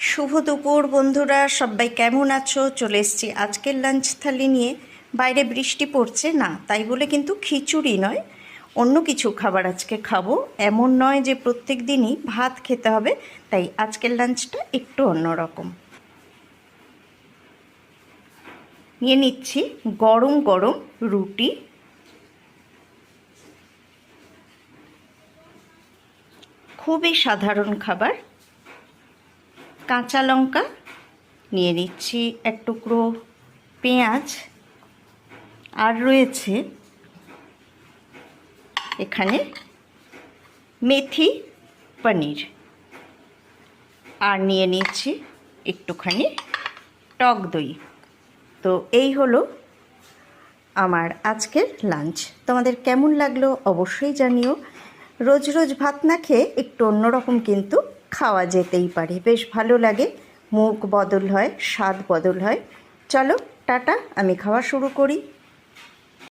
শুভ দুপুর বন্ধুরা, সবাই কেমন আছো? চলে এসেছি আজকের লাঞ্চ থালি নিয়ে। বাইরে বৃষ্টি পড়ছে না, তাই বলে কিন্তু খিচুড়ি নয়, অন্য কিছু খাবার আজকে খাবো। এমন নয় যে প্রত্যেক দিনই ভাত খেতে হবে, তাই আজকের লাঞ্চটা একটু অন্যরকম। নিয়ে নিচ্ছি গরম গরম রুটি, খুবই সাধারণ খাবার। কাঁচা লঙ্কা নিয়ে নিচ্ছি, এক টুকরো পেঁয়াজ, আর রয়েছে এখানে মেথি পনির, আর নিয়ে নিচ্ছি একটুখানি টক দই। তো এই হলো আমার আজকের লাঞ্চ। তোমাদের কেমন লাগলো অবশ্যই জানিও। রোজ রোজ ভাত না খেয়ে একটু অন্যরকম কিন্তু খাওয়া যেতেই পারে, বেশ ভালো লাগে, মুখ বদল হয়, স্বাদ বদল হয়। চলো টাটা, আমি খাওয়া শুরু করি।